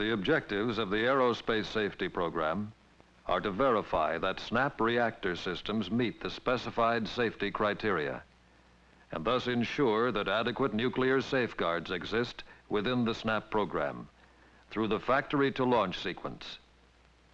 The objectives of the Aerospace Safety Program are to verify that SNAP reactor systems meet the specified safety criteria, and thus ensure that adequate nuclear safeguards exist within the SNAP program through the factory-to-launch sequence,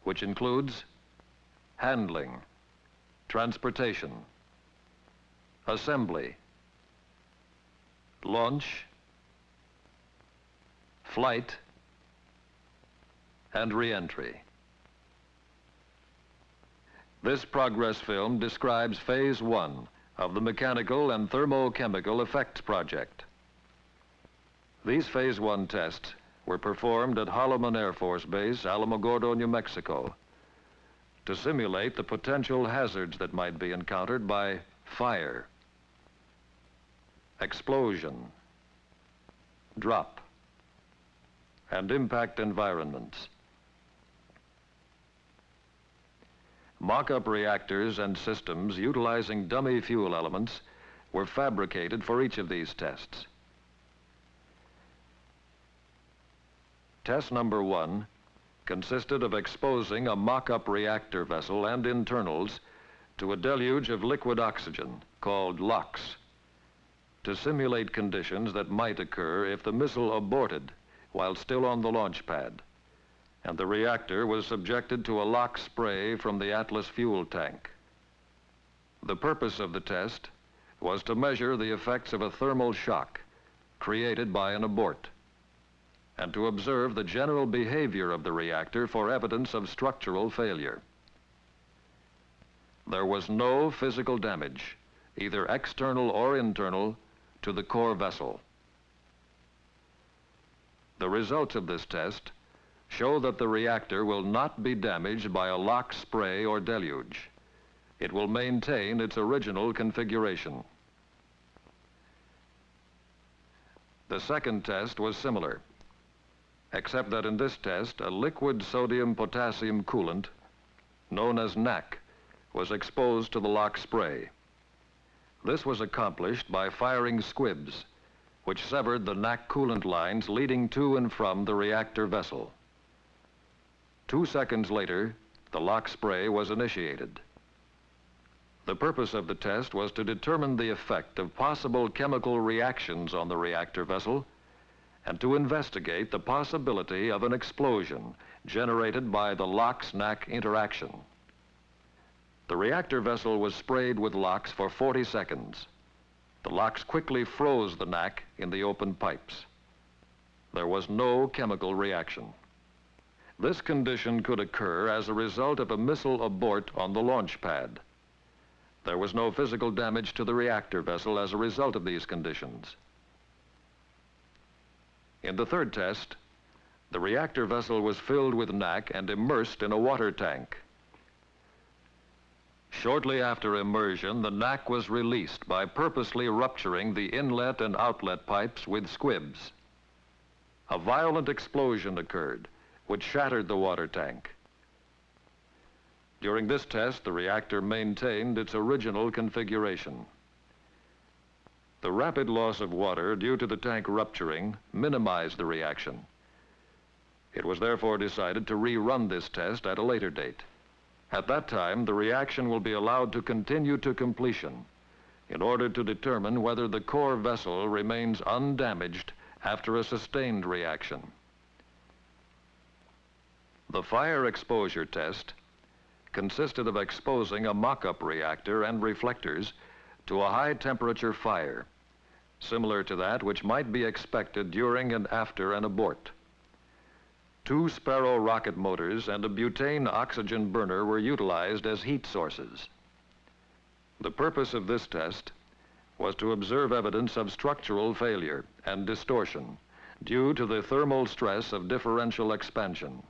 which includes handling, transportation, assembly, launch, flight, and re-entry. This progress film describes Phase 1 of the Mechanical and Thermochemical Effects Project. These Phase 1 tests were performed at Holloman Air Force Base, Alamogordo, New Mexico, to simulate the potential hazards that might be encountered by fire, explosion, drop, and impact environments. Mock-up reactors and systems utilizing dummy fuel elements were fabricated for each of these tests. Test number 1 consisted of exposing a mock-up reactor vessel and internals to a deluge of liquid oxygen, called LOX, to simulate conditions that might occur if the missile aborted while still on the launch pad, and the reactor was subjected to a LOX spray from the Atlas fuel tank. The purpose of the test was to measure the effects of a thermal shock created by an abort, and to observe the general behavior of the reactor for evidence of structural failure. There was no physical damage, either external or internal, to the core vessel. The results of this test show that the reactor will not be damaged by a LOX spray or deluge. It will maintain its original configuration. The second test was similar, except that in this test, a liquid sodium-potassium coolant, known as NaC, was exposed to the LOX spray. This was accomplished by firing squibs, which severed the NaC coolant lines leading to and from the reactor vessel. 2 seconds later, the LOX spray was initiated. The purpose of the test was to determine the effect of possible chemical reactions on the reactor vessel and to investigate the possibility of an explosion generated by the LOX-NaC interaction. The reactor vessel was sprayed with LOX for 40 seconds. The LOX quickly froze the NaC in the open pipes. There was no chemical reaction. This condition could occur as a result of a missile abort on the launch pad. There was no physical damage to the reactor vessel as a result of these conditions. In the third test, the reactor vessel was filled with NaC and immersed in a water tank. Shortly after immersion, the NaC was released by purposely rupturing the inlet and outlet pipes with squibs. A violent explosion occurred, which shattered the water tank. During this test, the reactor maintained its original configuration. The rapid loss of water due to the tank rupturing minimized the reaction. It was therefore decided to rerun this test at a later date. At that time, the reaction will be allowed to continue to completion in order to determine whether the core vessel remains undamaged after a sustained reaction. The fire exposure test consisted of exposing a mock-up reactor and reflectors to a high-temperature fire, similar to that which might be expected during and after an abort. 2 Sparrow rocket motors and a butane oxygen burner were utilized as heat sources. The purpose of this test was to observe evidence of structural failure and distortion due to the thermal stress of differential expansion.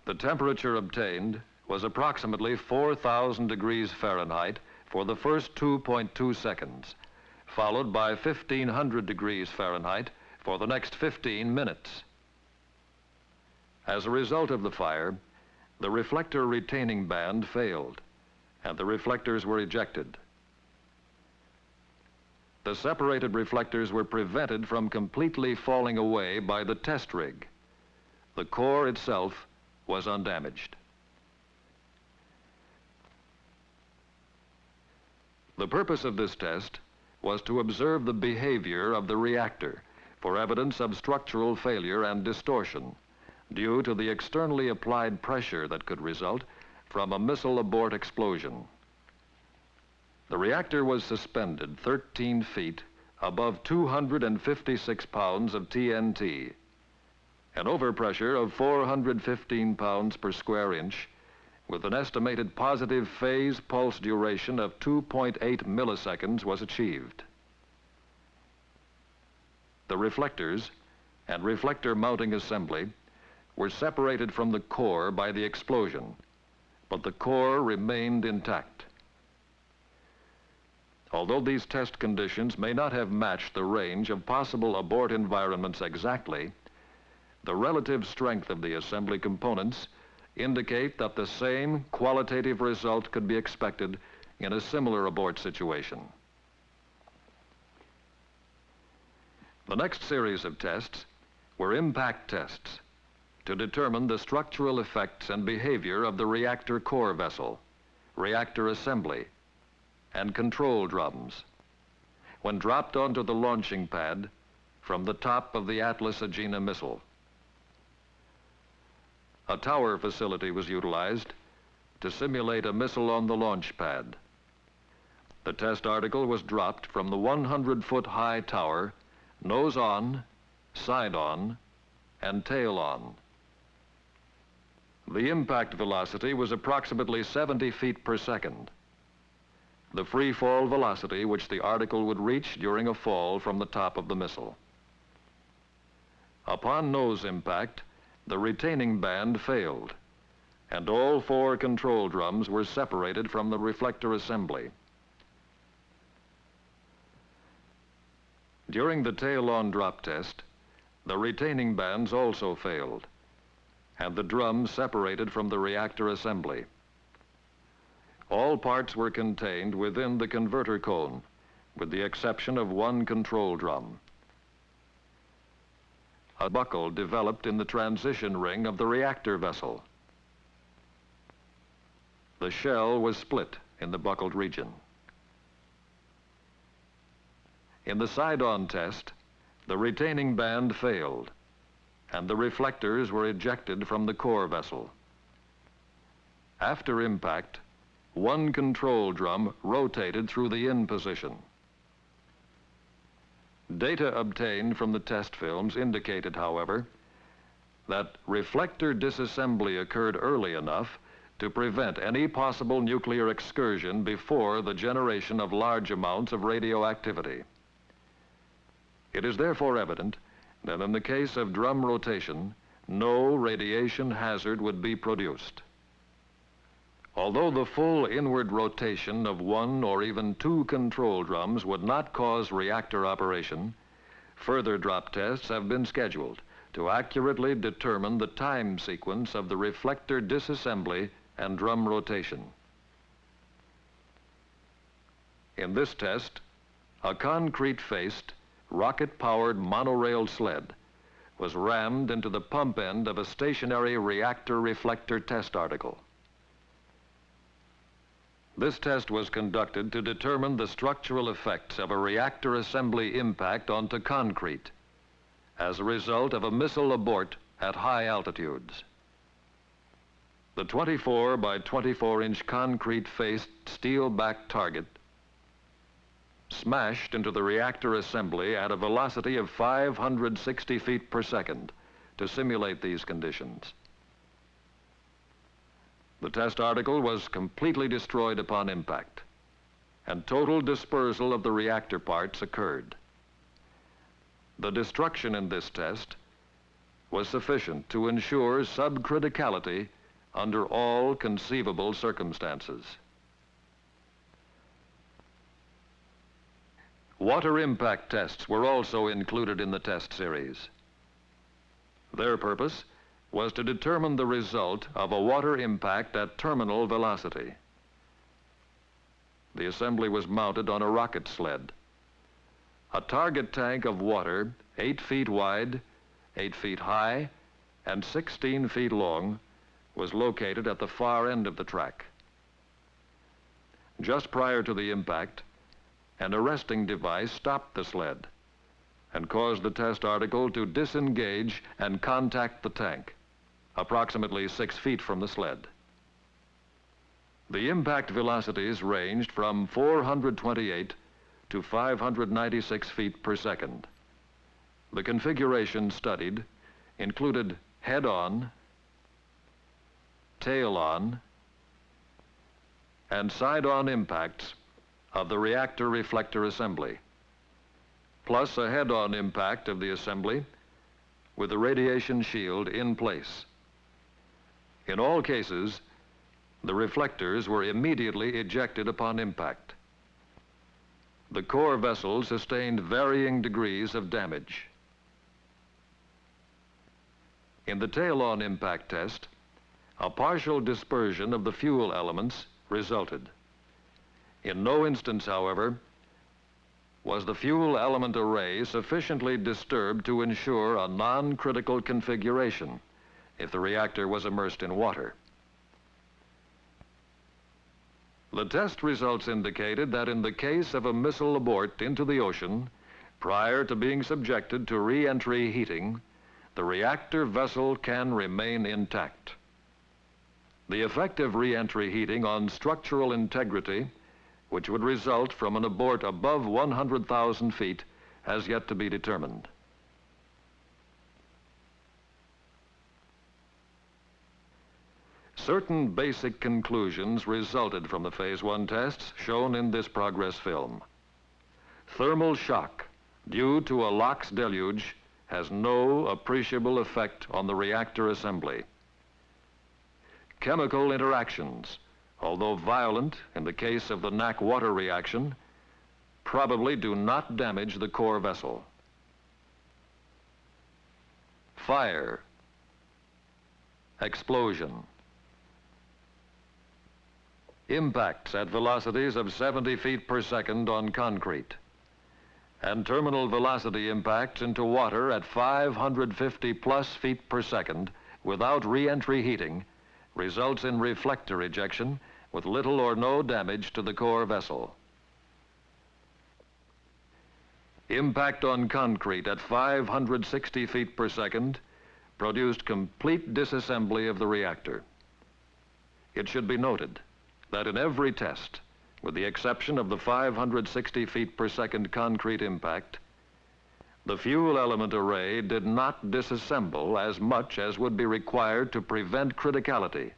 The temperature obtained was approximately 4,000 degrees Fahrenheit for the first 2.2 seconds, followed by 1,500 degrees Fahrenheit for the next 15 minutes. As a result of the fire, the reflector retaining band failed, and the reflectors were ejected. The separated reflectors were prevented from completely falling away by the test rig. The core itself was undamaged. The purpose of this test was to observe the behavior of the reactor for evidence of structural failure and distortion due to the externally applied pressure that could result from a missile abort explosion. The reactor was suspended 13 feet above 256 pounds of TNT. An overpressure of 415 pounds per square inch with an estimated positive phase pulse duration of 2.8 milliseconds was achieved. The reflectors and reflector mounting assembly were separated from the core by the explosion, but the core remained intact. Although these test conditions may not have matched the range of possible abort environments exactly, the relative strength of the assembly components indicate that the same qualitative result could be expected in a similar abort situation. The next series of tests were impact tests to determine the structural effects and behavior of the reactor core vessel, reactor assembly, and control drums when dropped onto the launching pad from the top of the Atlas Agena missile. A tower facility was utilized to simulate a missile on the launch pad. The test article was dropped from the 100-foot-high tower, nose on, side on, and tail on. The impact velocity was approximately 70 feet per second, the free fall velocity which the article would reach during a fall from the top of the missile. Upon nose impact, the retaining band failed, and all 4 control drums were separated from the reflector assembly. During the tail-on drop test, the retaining bands also failed, and the drums separated from the reactor assembly. All parts were contained within the converter cone, with the exception of 1 control drum. A buckle developed in the transition ring of the reactor vessel. The shell was split in the buckled region. In the side-on test, the retaining band failed, and the reflectors were ejected from the core vessel. After impact, 1 control drum rotated through the in position. Data obtained from the test films indicated, however, that reflector disassembly occurred early enough to prevent any possible nuclear excursion before the generation of large amounts of radioactivity. It is therefore evident that in the case of drum rotation, no radiation hazard would be produced. Although the full inward rotation of 1 or even 2 control drums would not cause reactor operation, further drop tests have been scheduled to accurately determine the time sequence of the reflector disassembly and drum rotation. In this test, a concrete-faced, rocket-powered monorail sled was rammed into the pump end of a stationary reactor reflector test article. This test was conducted to determine the structural effects of a reactor assembly impact onto concrete as a result of a missile abort at high altitudes. The 24 by 24-inch concrete-faced steel-backed target smashed into the reactor assembly at a velocity of 560 feet per second to simulate these conditions. The test article was completely destroyed upon impact, and total dispersal of the reactor parts occurred. The destruction in this test was sufficient to ensure subcriticality under all conceivable circumstances. Water impact tests were also included in the test series. Their purpose was to determine the result of a water impact at terminal velocity. The assembly was mounted on a rocket sled. A target tank of water, 8 feet wide, 8 feet high, and 16 feet long was located at the far end of the track. Just prior to the impact, an arresting device stopped the sled and caused the test article to disengage and contact the tank, approximately 6 feet from the sled. The impact velocities ranged from 428 to 596 feet per second. The configuration studied included head-on, tail-on, and side-on impacts of the reactor reflector assembly, plus a head-on impact of the assembly with the radiation shield in place. In all cases, the reflectors were immediately ejected upon impact. The core vessel sustained varying degrees of damage. In the tail-on impact test, a partial dispersion of the fuel elements resulted. In no instance, however, was the fuel element array sufficiently disturbed to ensure a non-critical configuration if the reactor was immersed in water. The test results indicated that in the case of a missile abort into the ocean, prior to being subjected to re-entry heating, the reactor vessel can remain intact. The effect of re-entry heating on structural integrity, which would result from an abort above 100,000 feet, has yet to be determined. Certain basic conclusions resulted from the Phase 1 tests shown in this progress film. Thermal shock due to a LOX deluge has no appreciable effect on the reactor assembly. Chemical interactions, although violent in the case of the NAC water reaction, probably do not damage the core vessel. Fire, explosion, impacts at velocities of 70 feet per second on concrete, and terminal velocity impacts into water at 550 plus feet per second without re-entry heating results in reflector ejection with little or no damage to the core vessel. Impact on concrete at 560 feet per second produced complete disassembly of the reactor. It should be noted that in every test, with the exception of the 560 feet per second concrete impact, the fuel element array did not disassemble as much as would be required to prevent criticality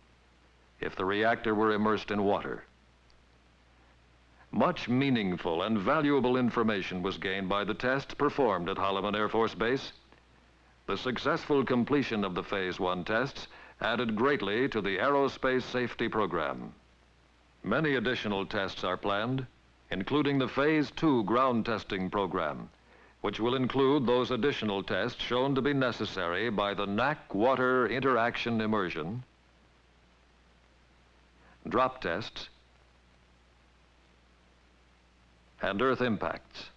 if the reactor were immersed in water. Much meaningful and valuable information was gained by the tests performed at Holloman Air Force Base. The successful completion of the Phase 1 tests added greatly to the aerospace safety program. Many additional tests are planned, including the Phase 2 ground testing program, which will include those additional tests shown to be necessary by the NAC water interaction immersion, drop tests, and earth impacts.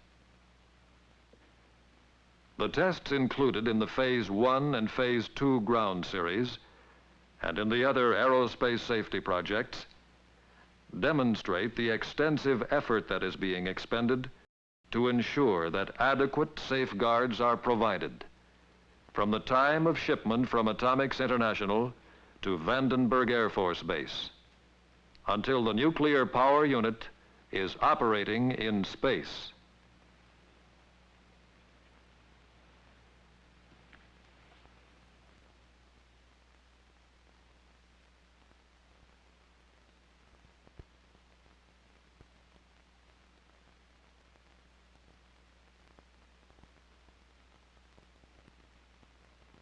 The tests included in the Phase 1 and Phase 2 ground series and in the other aerospace safety projects demonstrate the extensive effort that is being expended to ensure that adequate safeguards are provided from the time of shipment from Atomics International to Vandenberg Air Force Base until the nuclear power unit is operating in space.